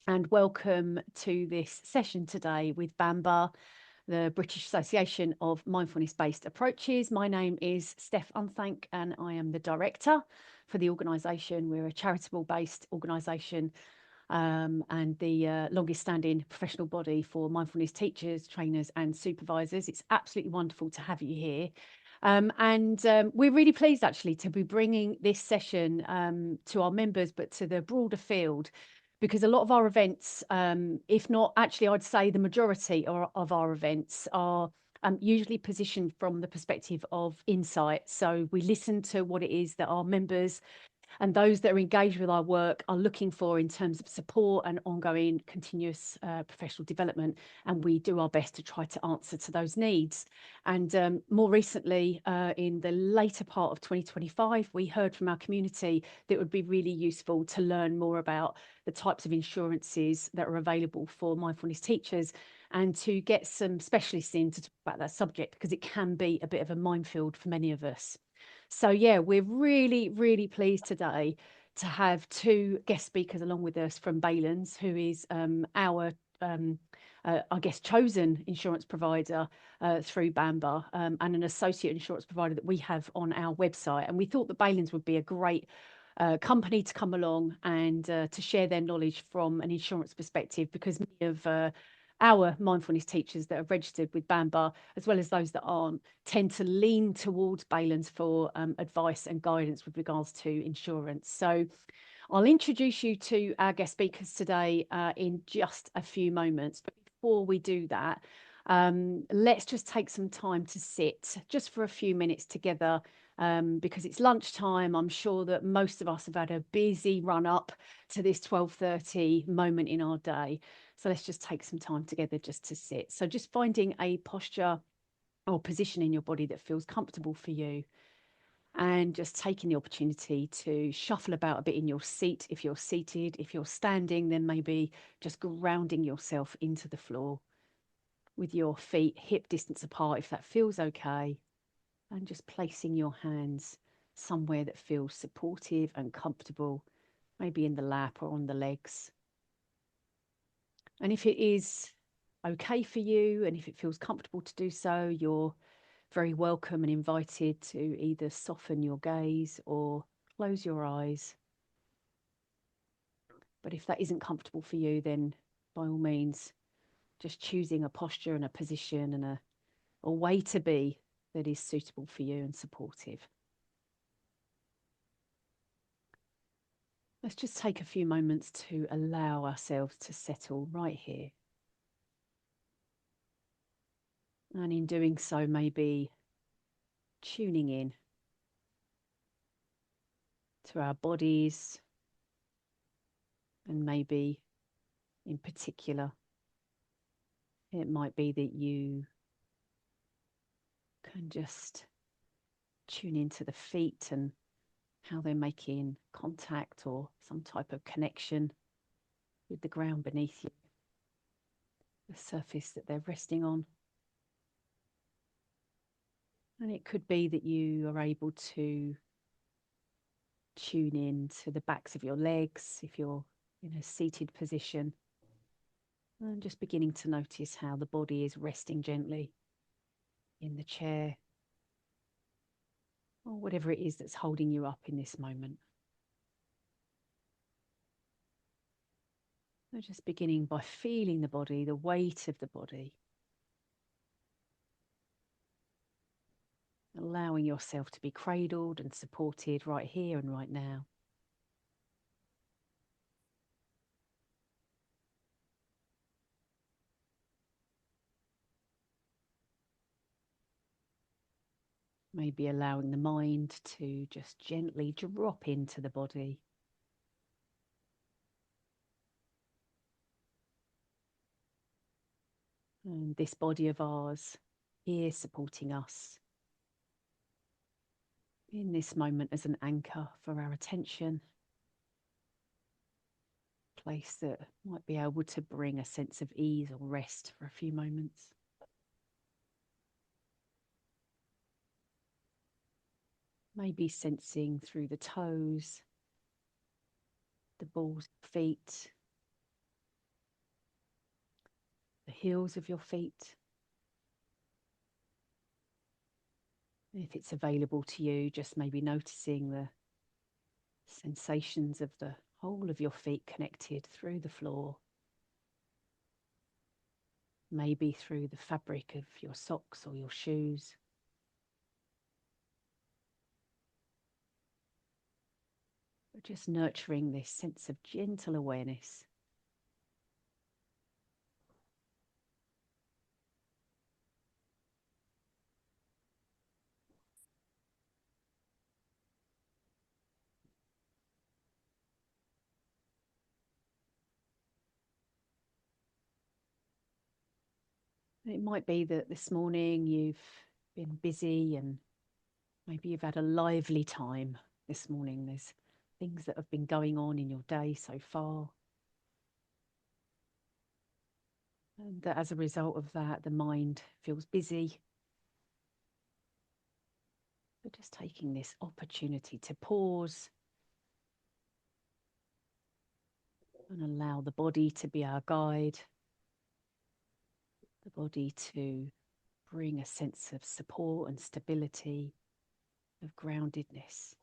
and welcome to this session today with BAMBA, the British Association of Mindfulness Based Approaches. My name is Steph Unthank and I am the director for the organisation. We're a charitable based organisation and the longest standing professional body for mindfulness teachers, trainers and supervisors. It's absolutely wonderful to have you here. We're really pleased actually to be bringing this session to our members, but to the broader field, because a lot of our events, if not actually, I'd say the majority of our events are usually positioned from the perspective of insight. So we listen to what it is that our members and those that are engaged with our work are looking for in terms of support and ongoing continuous professional development. And we do our best to try to answer to those needs. And more recently, in the later part of 2025, we heard from our community that it would be really useful to learn more about the types of insurances that are available for mindfulness teachers and to get some specialists in to talk about that subject, because it can be a bit of a minefield for many of us. So yeah, we're really, really pleased today to have two guest speakers along with us from Balens, who is our, I guess, chosen insurance provider through BAMBA, and an associate insurance provider that we have on our website. And we thought that Balens would be a great company to come along and to share their knowledge from an insurance perspective, because many of our mindfulness teachers that are registered with BAMBA, as well as those that aren't, tend to lean towards Balens for advice and guidance with regards to insurance. So I'll introduce you to our guest speakers today in just a few moments. But before we do that, let's just take some time to sit just for a few minutes together, because it's lunchtime. I'm sure that most of us have had a busy run up to this 12:30 moment in our day. So let's just take some time together just to sit. So just finding a posture or position in your body that feels comfortable for you, and just taking the opportunity to shuffle about a bit in your seat if you're seated. If you're standing, then maybe just grounding yourself into the floor with your feet hip distance apart if that feels okay, and just placing your hands somewhere that feels supportive and comfortable, maybe in the lap or on the legs. And if it is okay for you, and if it feels comfortable to do so, you're very welcome and invited to either soften your gaze or close your eyes. But if that isn't comfortable for you, then by all means, just choosing a posture and a position and a way to be that is suitable for you and supportive. Let's just take a few moments to allow ourselves to settle right here. And in doing so, maybe tuning in to our bodies, and maybe in particular, it might be that you can just tune into the feet and how they're making contact or some type of connection with the ground beneath you, the surface that they're resting on. And it could be that you are able to tune in to the backs of your legs if you're in a seated position, and just beginning to notice how the body is resting gently in the chair or whatever it is that's holding you up in this moment. So just beginning by feeling the body, the weight of the body, allowing yourself to be cradled and supported right here and right now. Maybe allowing the mind to just gently drop into the body. And this body of ours here supporting us in this moment as an anchor for our attention, a place that might be able to bring a sense of ease or rest for a few moments. Maybe sensing through the toes, the balls of feet, heels of your feet. If it's available to you, just maybe noticing the sensations of the whole of your feet connected through the floor, maybe through the fabric of your socks or your shoes. But just nurturing this sense of gentle awareness. It might be that this morning you've been busy and maybe you've had a lively time this morning. There's things that have been going on in your day so far. And that as a result of that, the mind feels busy. But just taking this opportunity to pause and allow the body to be our guide, the body to bring a sense of support and stability, of groundedness.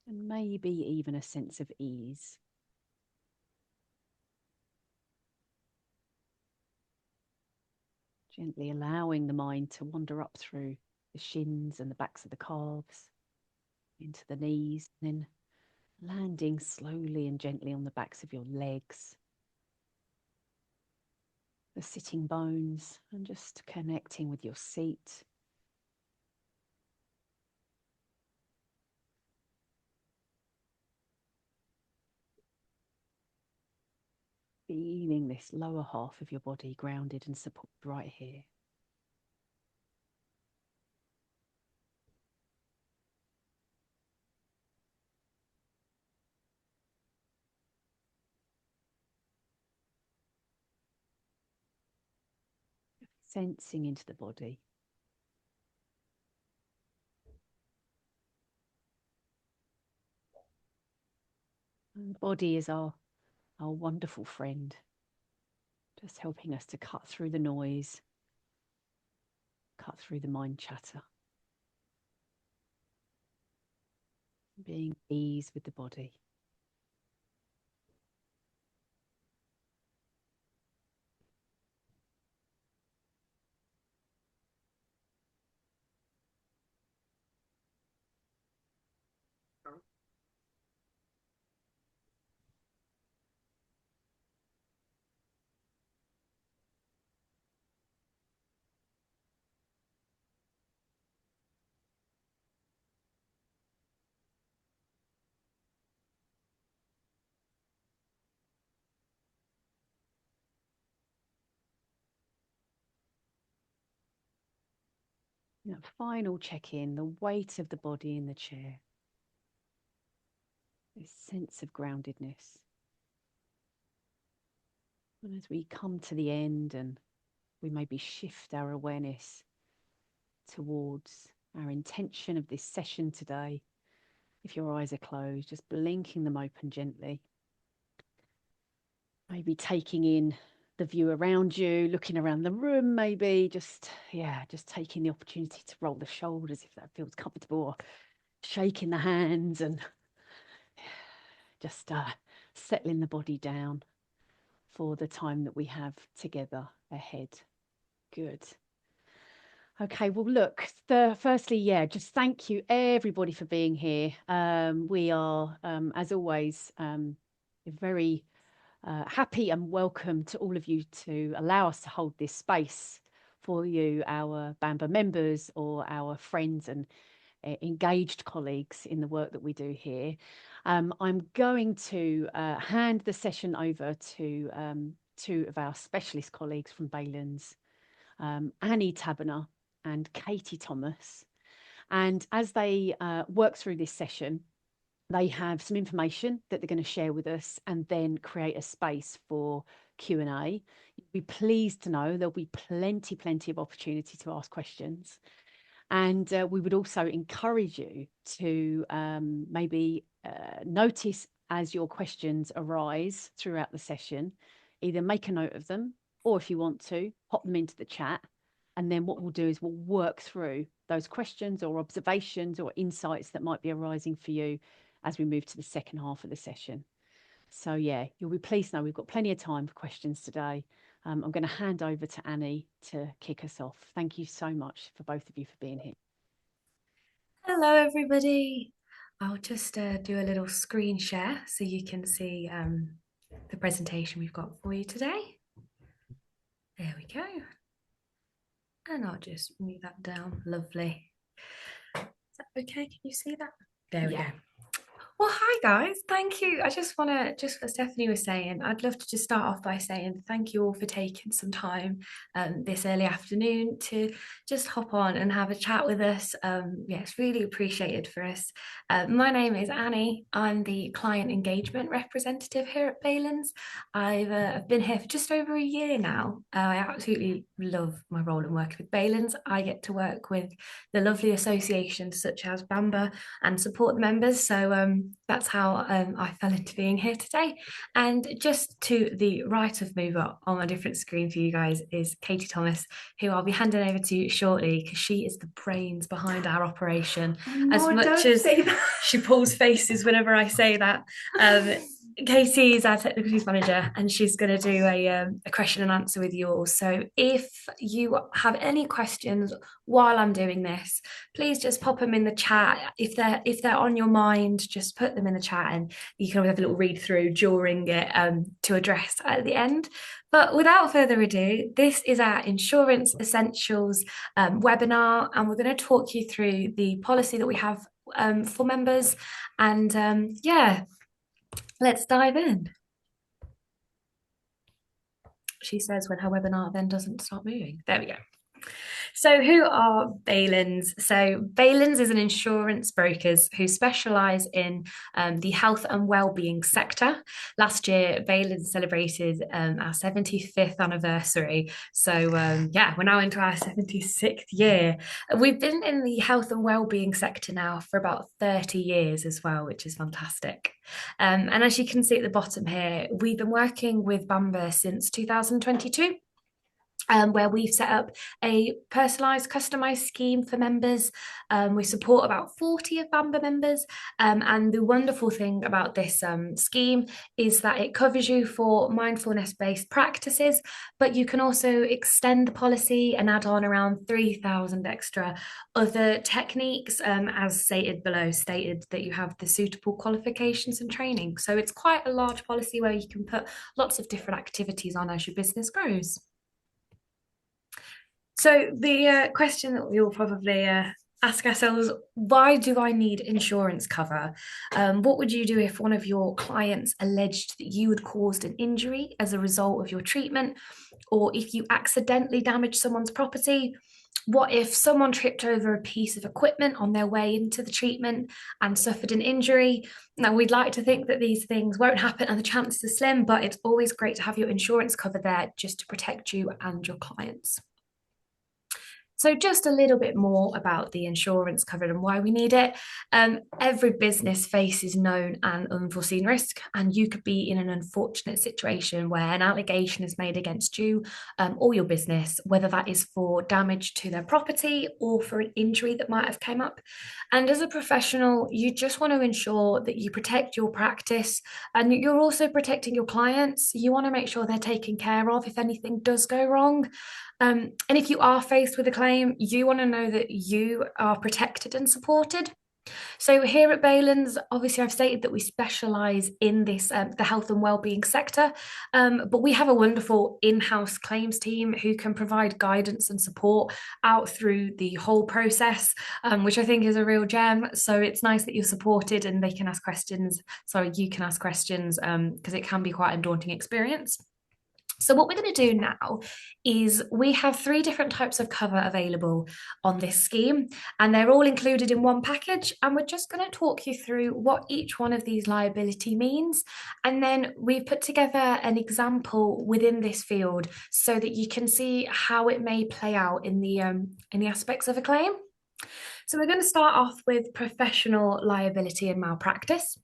And maybe even a sense of ease. Gently allowing the mind to wander up through the shins and the backs of the calves, into the knees, and then landing slowly and gently on the backs of your legs, the sitting bones, and just connecting with your seat. Feeling this lower half of your body grounded and supported right here. Sensing into the body. And the body is our wonderful friend, just helping us to cut through the noise, cut through the mind chatter. Being at ease with the body. Now, final check-in, the weight of the body in the chair. This sense of groundedness. And as we come to the end and we maybe shift our awareness towards our intention of this session today, if your eyes are closed, just blinking them open gently. Maybe taking in the view around you, looking around the room, maybe just taking the opportunity to roll the shoulders if that feels comfortable, or shaking the hands and just settling the body down for the time that we have together ahead. Good. Okay, well, look, firstly, just thank you everybody for being here. We are, as always, very happy and welcome to all of you to allow us to hold this space for you, our Bamba members or our friends and engaged colleagues in the work that we do here. I'm going to hand the session over to two of our specialist colleagues from Balens, Annie Taberner and Katie Thomas. And as they work through this session, they have some information that they're going to share with us and then create a space for Q&A. You'll be pleased to know there'll be plenty of opportunity to ask questions. And we would also encourage you to maybe notice as your questions arise throughout the session, either make a note of them, or if you want to, pop them into the chat. And then what we'll do is we'll work through those questions or observations or insights that might be arising for you as we move to the second half of the session. So yeah, you'll be pleased to know we've got plenty of time for questions today. I'm going to hand over to Annie to kick us off. Thank you so much for both of you for being here. Hello, everybody. I'll just do a little screen share so you can see the presentation we've got for you today. There we go. And I'll just move that down. Lovely. Is that okay? Can you see that? There we go. Well, hi guys. Thank you. I just want to, just as Stephanie was saying, I'd love to just start off by saying thank you all for taking some time this early afternoon to just hop on and have a chat with us. Yeah, it's really appreciated for us. My name is Annie. I'm the client engagement representative here at Balens. I've been here for just over a year now. I absolutely love my role in working with Balens. I get to work with the lovely associations such as Bamba and support the members. So that's how I fell into being here today. And just to the right of me, but on a different screen for you guys, is Katie Thomas, who I'll be handing over to shortly because she is the brains behind our operation. No, as much as she pulls faces whenever I say that. Katie is our technical news manager, and she's going to do a question and answer with you all. So if you have any questions while I'm doing this, please just pop them in the chat. If they're on your mind, just put them in the chat, and you can always have a little read through during it to address at the end. But without further ado, this is our Insurance Essentials webinar, and we're going to talk you through the policy that we have for members. And yeah, let's dive in. She says when her webinar then doesn't start moving. There we go. So who are Balens? So Balens is an insurance brokers who specialise in the health and wellbeing sector. Last year, Balens celebrated our 75th anniversary. So yeah, we're now into our 76th year. We've been in the health and wellbeing sector now for about 30 years as well, which is fantastic. And as you can see at the bottom here, we've been working with Bamba since 2022. Where we've set up a personalised, customised scheme for members. We support about 40 of Bamba members. And the wonderful thing about this scheme is that it covers you for mindfulness-based practices, but you can also extend the policy and add on around 3,000 extra other techniques, as stated below, stated that you have the suitable qualifications and training. So it's quite a large policy where you can put lots of different activities on as your business grows. So the question that we all probably ask ourselves, why do I need insurance cover? What would you do if one of your clients alleged that you had caused an injury as a result of your treatment, or if you accidentally damaged someone's property? What if someone tripped over a piece of equipment on their way into the treatment and suffered an injury? Now, we'd like to think that these things won't happen and the chances are slim, but it's always great to have your insurance cover there just to protect you and your clients. So just a little bit more about the insurance cover and why we need it. Every business faces known and unforeseen risk, and you could be in an unfortunate situation where an allegation is made against you or your business, whether that is for damage to their property or for an injury that might have come up. And as a professional, you just want to ensure that you protect your practice, and you're also protecting your clients. You want to make sure they're taken care of if anything does go wrong. And if you are faced with a claim, you want to know that you are protected and supported. So here at Balens, obviously I've stated that we specialise in this, the health and wellbeing sector, but we have a wonderful in-house claims team who can provide guidance and support out through the whole process, which I think is a real gem. So it's nice that you're supported and they can ask questions. Sorry, you can ask questions because it can be quite a daunting experience. So what we're going to do now is we have 3 different types of cover available on this scheme, and they're all included in one package, and we're just going to talk you through what each one of these liability means, and then we've put together an example within this field so that you can see how it may play out in the aspects of a claim. So we're going to start off with professional liability and malpractice.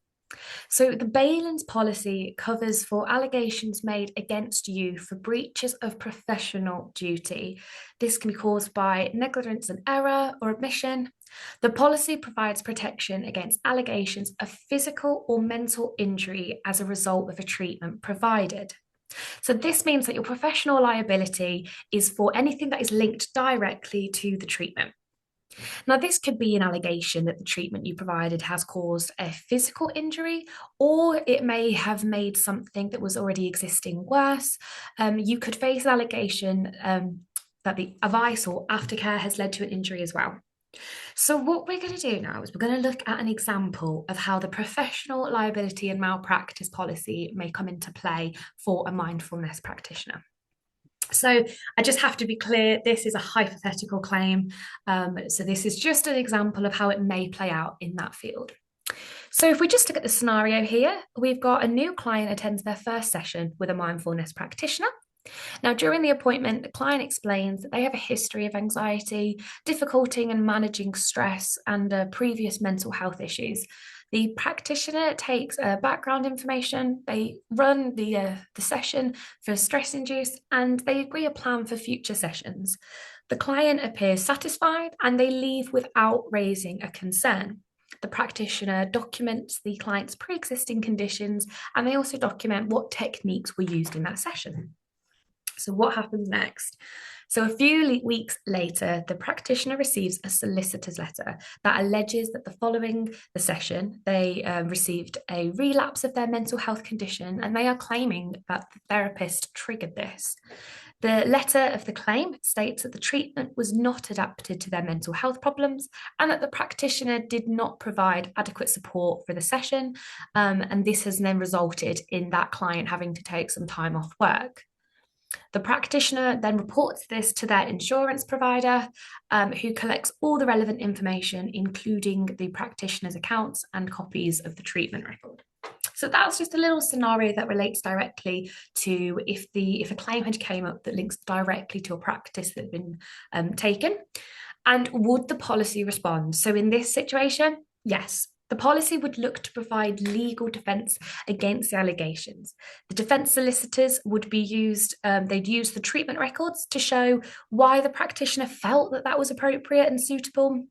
So the Balens policy covers for allegations made against you for breaches of professional duty. This can be caused by negligence and error or omission. The policy provides protection against allegations of physical or mental injury as a result of a treatment provided. So this means that your professional liability is for anything that is linked directly to the treatment. Now, this could be an allegation that the treatment you provided has caused a physical injury, or it may have made something that was already existing worse. You could face an allegation that the advice or aftercare has led to an injury as well. So what we're going to do now is we're going to look at an example of how the professional liability and malpractice policy may come into play for a mindfulness practitioner. So I just have to be clear, this is a hypothetical claim. So this is just an example of how it may play out in that field. So if we just look at the scenario here, we've got a new client attends their first session with a mindfulness practitioner. Now, during the appointment, the client explains that they have a history of anxiety, difficulty in managing stress, and previous mental health issues. The practitioner takes background information, they run the session for stress induced, and they agree a plan for future sessions. The client appears satisfied and they leave without raising a concern. The practitioner documents the client's pre-existing conditions, and they also document what techniques were used in that session. So what happens next? So a few weeks later, the practitioner receives a solicitor's letter that alleges that following the session, they received a relapse of their mental health condition, and they are claiming that the therapist triggered this. The letter of the claim states that the treatment was not adapted to their mental health problems and that the practitioner did not provide adequate support for the session. And this has then resulted in that client having to take some time off work. The practitioner then reports this to their insurance provider, who collects all the relevant information, including the practitioner's accounts and copies of the treatment record. So that's just a little scenario that relates directly to if a claim had came up that links directly to a practice that had been taken. And would the policy respond? So in this situation, yes. The policy would look to provide legal defence against the allegations. The defence solicitors would be used, they'd use the treatment records to show why the practitioner felt that that was appropriate and suitable.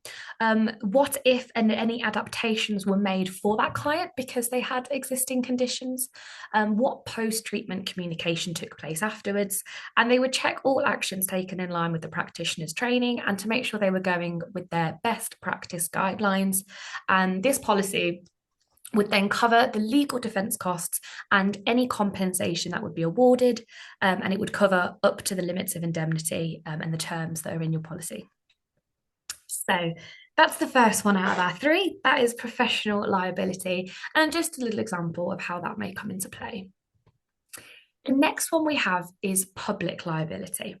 What if and any adaptations were made for that client because they had existing conditions? What post-treatment communication took place afterwards? And they would check all actions taken in line with the practitioner's training and to make sure they were going with their best practice guidelines. And this policy would then cover the legal defence costs and any compensation that would be awarded, and it would cover up to the limits of indemnity and the terms that are in your policy. So that's the first one out of our three. That is professional liability, and just a little example of how that may come into play. The next one we have is public liability.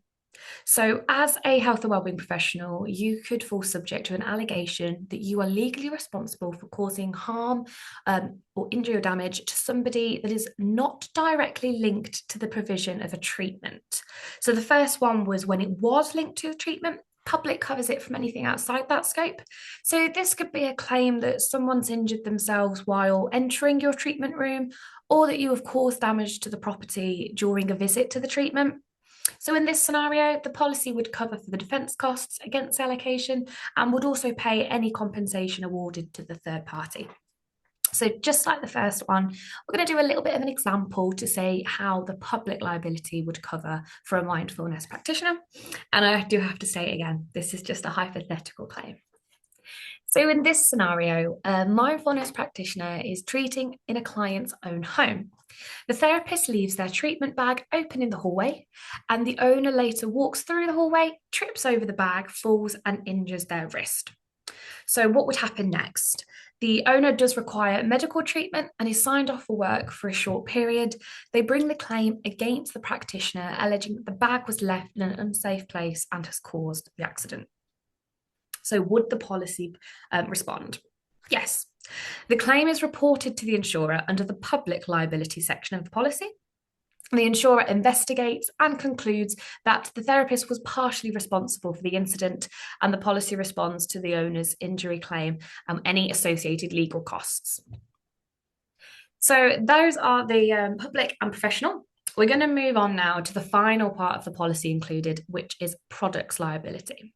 So, as a health and wellbeing professional, you could fall subject to an allegation that you are legally responsible for causing harm or injury or damage to somebody that is not directly linked to the provision of a treatment. So, the first one was when it was linked to the treatment. Public covers it from anything outside that scope. So, this could be a claim that someone's injured themselves while entering your treatment room, or that you have caused damage to the property during a visit to the treatment. So in this scenario, the policy would cover for the defence costs against the allocation and would also pay any compensation awarded to the third party. So just like the first one, we're going to do a little bit of an example to say how the public liability would cover for a mindfulness practitioner. And I do have to say again, this is just a hypothetical claim. So in this scenario, a mindfulness practitioner is treating in a client's own home. The therapist leaves their treatment bag open in the hallway, and the owner later walks through the hallway, trips over the bag, falls, and injures their wrist. So what would happen next? The owner does require medical treatment and is signed off for work for a short period. They bring the claim against the practitioner, alleging that the bag was left in an unsafe place and has caused the accident. So would the policy respond? Yes. The claim is reported to the insurer under the public liability section of the policy. The insurer investigates and concludes that the therapist was partially responsible for the incident, and the policy responds to the owner's injury claim and any associated legal costs. So those are the public and professional. We're going to move on now to the final part of the policy included, which is products liability.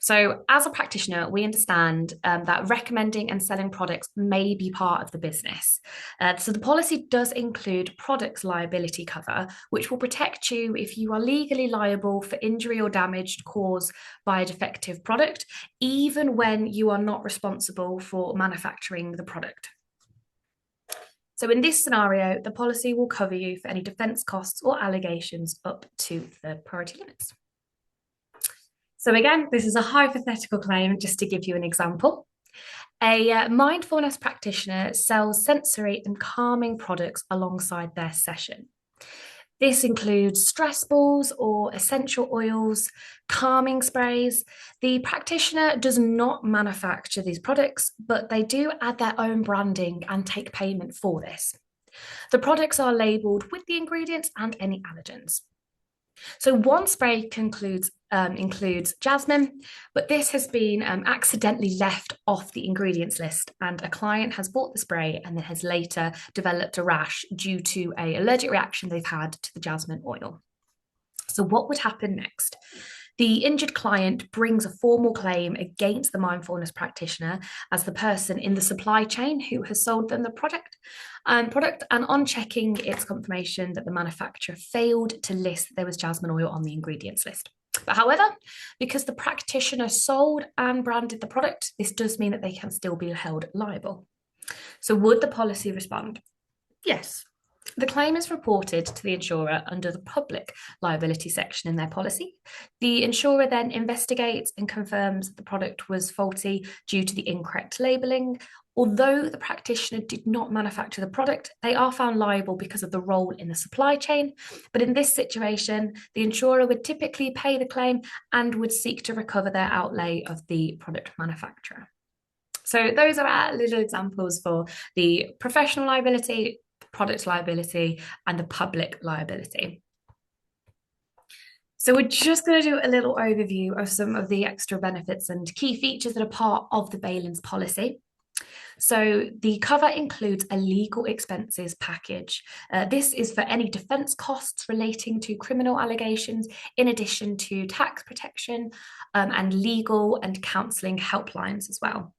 So, as a practitioner, we understand that recommending and selling products may be part of the business. So, the policy does include products liability cover, which will protect you if you are legally liable for injury or damage caused by a defective product, even when you are not responsible for manufacturing the product. So in this scenario, the policy will cover you for any defence costs or allegations up to the priority limits. So again, this is a hypothetical claim, just to give you an example. A mindfulness practitioner sells sensory and calming products alongside their session. This includes stress balls or essential oils, calming sprays. The practitioner does not manufacture these products, but they do add their own branding and take payment for this. The products are labelled with the ingredients and any allergens. So one spray includes jasmine, but this has been accidentally left off the ingredients list, and a client has bought the spray and then has later developed a rash due to an allergic reaction they've had to the jasmine oil. So what would happen next? The injured client brings a formal claim against the mindfulness practitioner as the person in the supply chain who has sold them the product, and on checking its confirmation that the manufacturer failed to list that there was jasmine oil on the ingredients list. But however, because the practitioner sold and branded the product, this does mean that they can still be held liable. So would the policy respond? Yes. The claim is reported to the insurer under the public liability section in their policy. The insurer then investigates and confirms that the product was faulty due to the incorrect labelling. Although the practitioner did not manufacture the product, they are found liable because of the role in the supply chain. But in this situation, the insurer would typically pay the claim and would seek to recover their outlay of the product manufacturer. So those are our little examples for the professional liability, product liability, and the public liability. So we're just going to do a little overview of some of the extra benefits and key features that are part of the Balens policy. So the cover includes a legal expenses package. This is for any defence costs relating to criminal allegations, in addition to tax protection and legal and counselling helplines as well.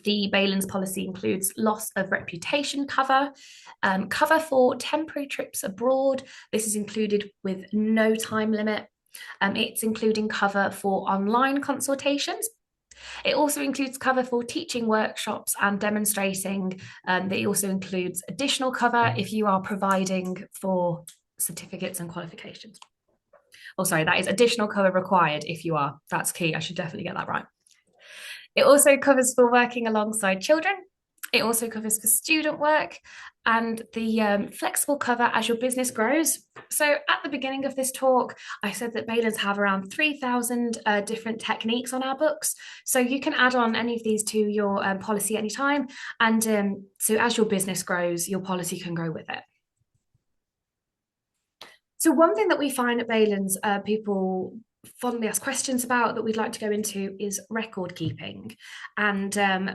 The Balens policy includes loss of reputation cover, cover for temporary trips abroad. This is included with no time limit. It's including cover for online consultations. It also includes cover for teaching workshops and demonstrating. It also includes additional cover if you are providing for certificates and qualifications. Oh, sorry, that is additional cover required if you are. That's key. I should definitely get that right. It also covers for working alongside children. It also covers for student work and the flexible cover as your business grows. So at the beginning of this talk, I said that Balens have around 3,000 different techniques on our books. So you can add on any of these to your policy anytime. And so as your business grows, your policy can grow with it. So one thing that we find at Balens, people fondly ask questions about that we'd like to go into is record keeping. And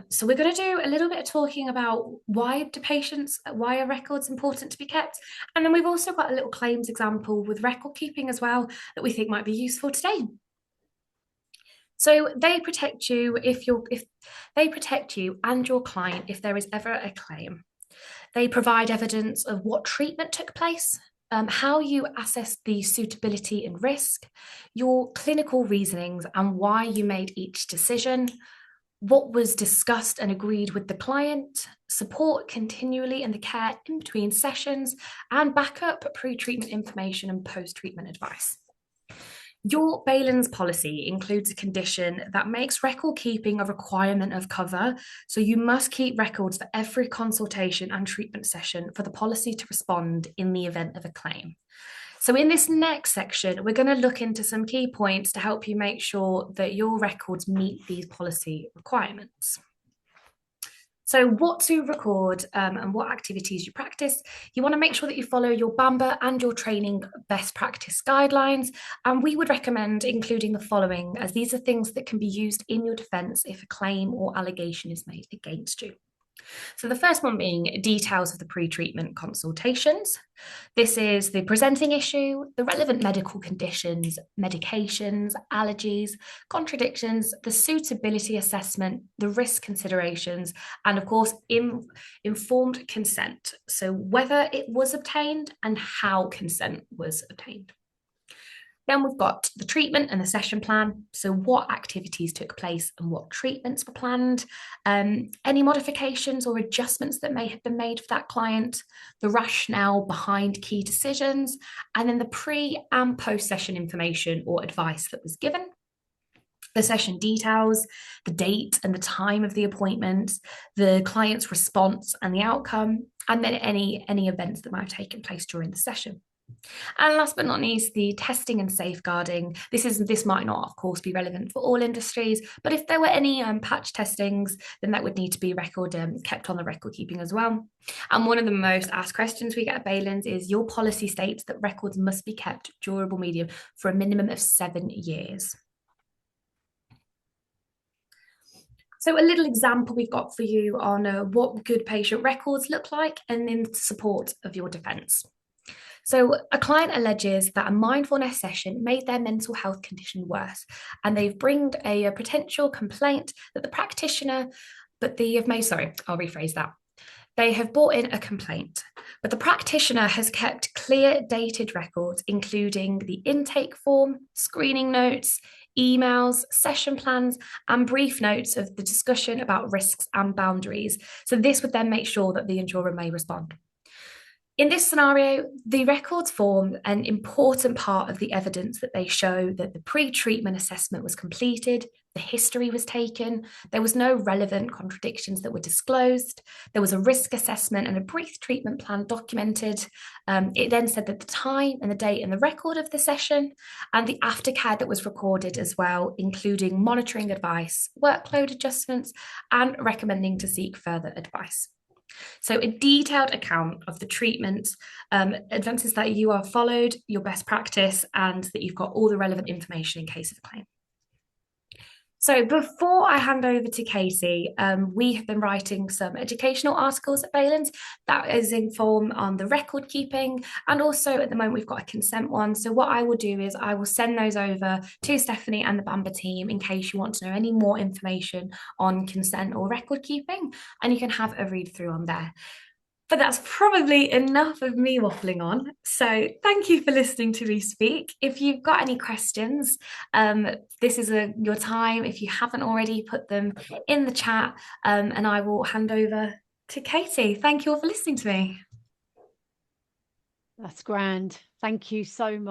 so we're going to do a little bit of talking about why are records important to be kept? And then we've also got a little claims example with record keeping as well that we think might be useful today. So they protect you if they protect you and your client if there is ever a claim. They provide evidence of what treatment took place, how you assess the suitability and risk, your clinical reasonings and why you made each decision, what was discussed and agreed with the client, support continually in the care in between sessions, and backup pre-treatment information and post-treatment advice. Your Balens policy includes a condition that makes record keeping a requirement of cover, so you must keep records for every consultation and treatment session for the policy to respond in the event of a claim. So in this next section, we're going to look into some key points to help you make sure that your records meet these policy requirements. So what to record and what activities you practice. You want to make sure that you follow your BAMBA and your training best practice guidelines. And we would recommend including the following, as these are things that can be used in your defence if a claim or allegation is made against you. So the first one being details of the pre-treatment consultations. This is the presenting issue, the relevant medical conditions, medications, allergies, contradictions, the suitability assessment, the risk considerations, and of course, informed consent. So whether it was obtained and how consent was obtained. Then we've got the treatment and the session plan. So, what activities took place and what treatments were planned, any modifications or adjustments that may have been made for that client, the rationale behind key decisions, and then the pre and post session information or advice that was given. The session details, the date and the time of the appointment, the client's response and the outcome, and then any events that might have taken place during the session. And last but not least, the testing and safeguarding. This might not, of course, be relevant for all industries, but if there were any patch testings, then that would need to be kept on the record keeping as well. And one of the most asked questions we get at Balens is, your policy states that records must be kept durable medium for a minimum of 7 years. So a little example we've got for you on what good patient records look like and in support of your defence. So a client alleges that a mindfulness session made their mental health condition worse, and they've bringed a potential complaint that the practitioner, I'll rephrase that. They have brought in a complaint, but the practitioner has kept clear dated records, including the intake form, screening notes, emails, session plans, and brief notes of the discussion about risks and boundaries. So this would then make sure that the insurer may respond. In this scenario, the records form an important part of the evidence that they show that the pre-treatment assessment was completed, the history was taken, there was no relevant contradictions that were disclosed, there was a risk assessment and a brief treatment plan documented. It then said that the time and the date and the record of the session and the aftercare that was recorded as well, including monitoring advice, workload adjustments, and recommending to seek further advice. So a detailed account of the treatment, advances that you are followed, your best practice, and that you've got all the relevant information in case of a claim. So before I hand over to Katie, we have been writing some educational articles at Balens that is informed on the record keeping, and also at the moment we've got a consent one. So what I will do is I will send those over to Stephanie and the Bamba team in case you want to know any more information on consent or record keeping, and you can have a read through on there. But that's probably enough of me waffling on. So thank you for listening to me speak. If you've got any questions, this is your time. If you haven't already, put them in the chat, and I will hand over to Katie. Thank you all for listening to me. That's grand. Thank you so much.